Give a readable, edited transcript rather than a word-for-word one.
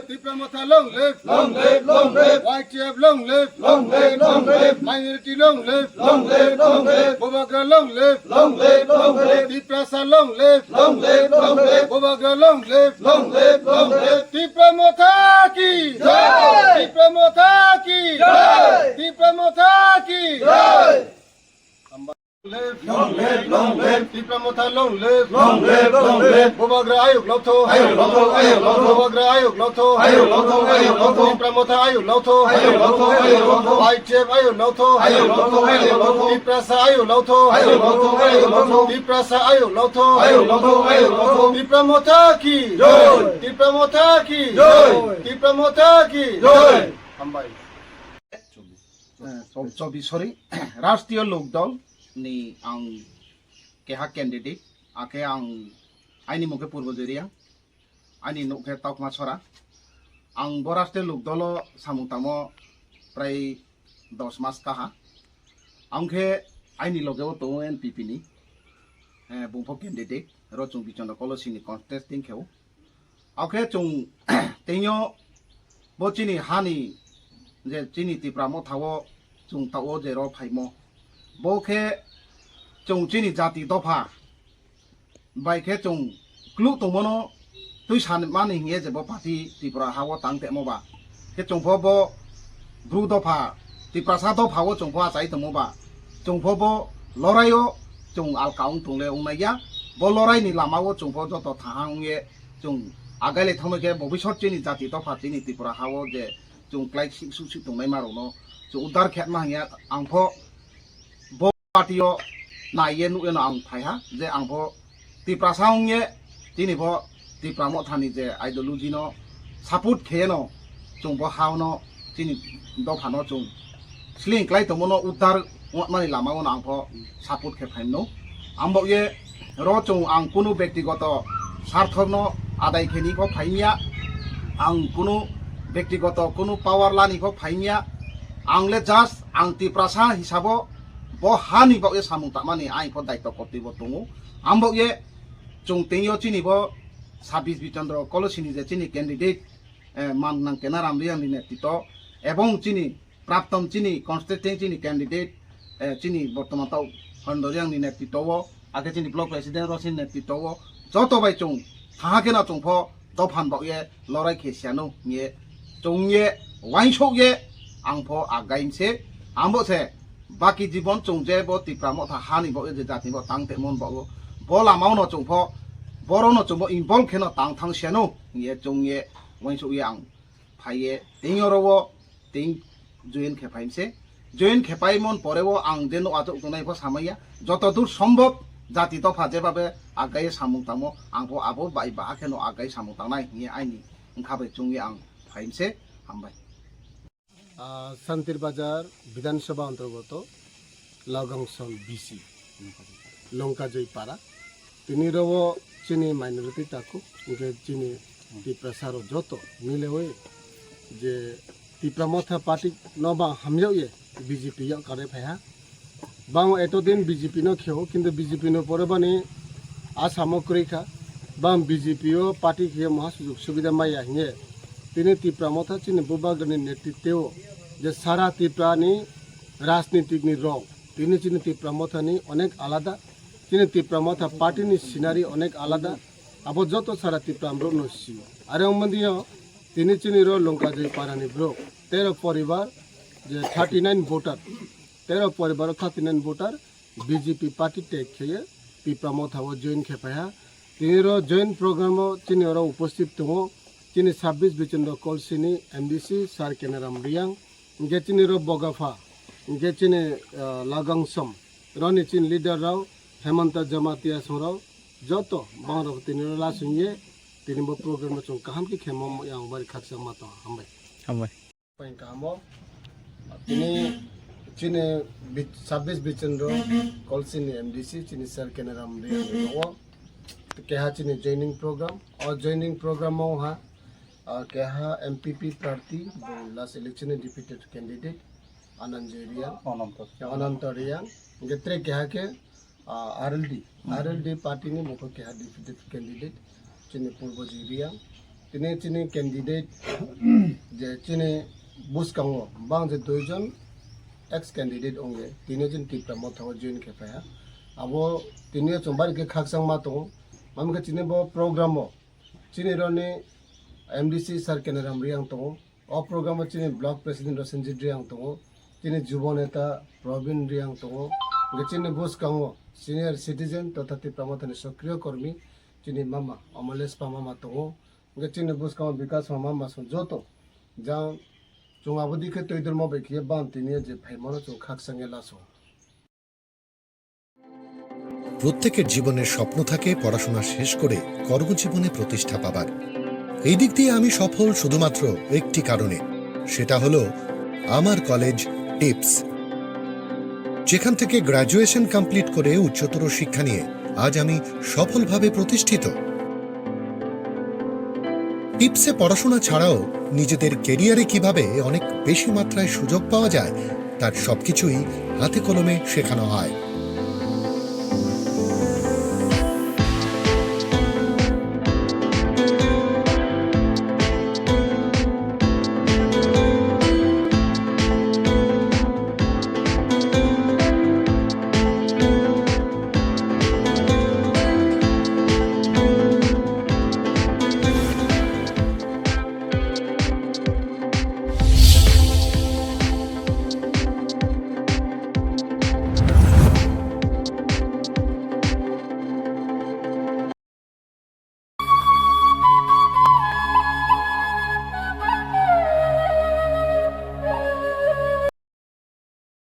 Tipramotha long live, long live, long live. YTF long live, long live, long live. Minority long live, long live, long live. Bobagra long live, long live, long live. Tiprasa long live, long live, long live. Bobagra long live, long live, long live. Tipramotha ki jai, Tipramotha ki jai, Tipramotha ki jai. Long live, long live. Tipramotha long live, long live, long live. Bobagra ayuk lotho, ayuk lotho, ayuk lotho. Bobagra ayuk lotho, ayuk lotho, ayuk lotho. Tipramotha ayuk lotho, ayuk lotho, ayuk lotho. YTF ayuk lotho, ayuk lotho, ayuk lotho. Tiprasa ayuk lotho, ayuk lotho, ayuk lotho. Tiprasa ayuk lotho, ayuk lotho, ayuk lotho. Tipramotha ki jai, Tipramotha ki jai, Tipramotha ki jai. Ambai. 24 राष्ट्रीय Lokdal ni ang keha candidate ake ang aini muke purbojoria aini nokhe tokma chora ang borashte lokdolo samungtamo prai 10 mas kaha angkhe aini logeo to NPP ni bungpho candidate rochung bichon kolosini contesting kheu akhe chung tenyo bochini hani je chini tipramo thawo chung tawo je ro phaimo bokhe chung chini jati dofa baikhe chung klu tomono tui san mani nge je bo party tripura hawo tangte moba ke chung pho bo bru dofa tripura sa dofa wo chung pho chai tomoba chung pho bo lorayo chung alkaung tungle unaya bo lorai ni lama wo chung pho joto thahang ye chung agaile thomeke bobishot chini jati dofa chini tripura hawo je chung klai su su tungnai marono chung udar khet ma ya angpho Patio na yen nu ena ang phai ha je ang pho tipra saung ye tini pho tipra mo thani je ideology no support khe no chung bo haw no tini do phano chung sling klai to mono udar mani lama no ang pho support khe phai no ang bo ye ro chung ang kunu ব্যক্তিগত স্বার্থ no adai kheni pho phaimia ang kunu ব্যক্তিগত kunu power lani pho phaimia angle just ang tipra sa hisabo bo hani bo ye samung tamani ai pho daito korti bo tungu ambo ye chung tengyo chini bo 26 bichandro kolosini je chini candidate man nang kenaram riang ni netito ebong chini praptom chini constituent chini candidate chini bortoman tau hondoriang ni netito wo age chini block president rosin netito wo joto bai chung thake na chung pho dophan bo ye lorai khesiano ye chung ye wainchok ye ang pho agaim se ambo se baki জীবন চংজে bo tipramo tha hani bo je jati bo tangte mon bo bola mauno chungpho borono chungbo involve kheno tang thang seno ye chungye waisu yang phaiye tengoro bo ting join khepaimse join khepaimon porebo ang deno ato tunai pho samaya joto dur সম্ভব jati to phaje babe agai samung tamo angpho abo bai ba kheno agai samung tangnai ye aini ngkhabe chungye ang phaimse hambai শান্তির বাজার বিধানসভা অন্তর্গত লাউগাংসন BC লঙ্কাজয় পাড়া তিনি রব চিনি minority তাকু চিনি তিপ্রাসার যত মিলে হয়ে যে তিপ্রামথা পার্টি নবা হামজাও বিজেপি কারে ফাইহা বাং এতদিন বিজেপি নো খেও কিন্তু বিজেপি নো পরে বানি আসামক্রিকা বাং বিজেপিও পার্টি খেয়ে মহা সুযোগ সুবিধা মাইয়া হিঙে তিনি তিপ্রামথা চিনি বুবাগ্রনি নেতৃত্বেও যে সারা ত্রিপুরানি রাজনীতিকনি রং তিনি চিনি তিপ্রামথানি অনেক আলাদা তিনি তিপ্রামথা পার্টিনি সিনারি অনেক আলাদা আবো যত সারা ত্রিপুরা ব্রো নসি আর মন্দিও তিনি চিনি রো লঙ্কাজয় পারানি ব্রো 13 পরিবার যে 39 ভোটার 13 পরিবার 39 ভোটার বিজেপি পার্টি টেক খেয়ে তিপ্রামথাও জয়েন খেপায়া তিনি রো জয়েন প্রোগ্রামও চিনি ওরা উপস্থিত দङ চিনি 26 বিচন্দ্র কলসিনি এমডিসি সার Kenaram Reang Getini ro bogafa, getini lagangsam, roni chin leader rao, Hemanta Jamatia sorao, joto bang ro tini ro lasunye, tini bo program chung kaham ki khemom yang bari khaksa mato hambai. Hambai. Pain kamo, tini chini 26 bichandro kolsini MDC chini sir kenaram riang keha chini joining program or joining program mo ha keha MPP प्रार्थी last election defeated candidate Anantariang getre keha ke RLD party ni mukho keha defeated candidate chini purbo jiriang তিনি চিনি candidate যে চিনি বুসকাঙ্গো বাং যে দুইজন x candidate অঙ্গে তিনজন টিপটা মথাও জয়েন খেপায়া আবো তিনি চম্বারকে খাকসাং মা দङ মামকে চিনি ব প্রোগ্রামও চিনি রনি এমডিসি স্যার কেনারাম রিয়াং দङ অ প্রোগ্রামও চিনি ব্লক প্রেসিডেন্ট রসেনজিৎ রিয়াং দङ চিনি যুব নেতা প্রবীণ রিয়াং দङ চিনি বুসকাঙ্গো সিনিয়র সিটিজেন তথা টিপটা মথানি সক্রিয় কর্মী চিনি মামা অমলেশ পামামা দङ চিনি বুসকাঙ্গো বিকাশ মামা যত যা জঙ্গাবদিকে তৈদর মবেকিয়ে বান তিনি যে ভাইমনো চৌ খাকসাঙে লাসো। প্রত্যেকের জীবনের স্বপ্ন থাকে পড়াশোনা শেষ করে কর্মজীবনে প্রতিষ্ঠা পাবার। এই দিক দিয়ে আমি সফল শুধুমাত্র একটি কারণে, সেটা হলো আমার কলেজ টিপস, যেখান থেকে গ্র্যাজুয়েশন কমপ্লিট করে উচ্চতর শিক্ষা নিয়ে আজ আমি সফলভাবে প্রতিষ্ঠিত। টিপসে পড়াশোনা ছাড়াও নিজেদের কেরিয়ারে কিভাবে অনেক বেশি মাত্রায় সুযোগ পাওয়া যায় তার সবকিছুই হাতে কলমে শেখানো হয়।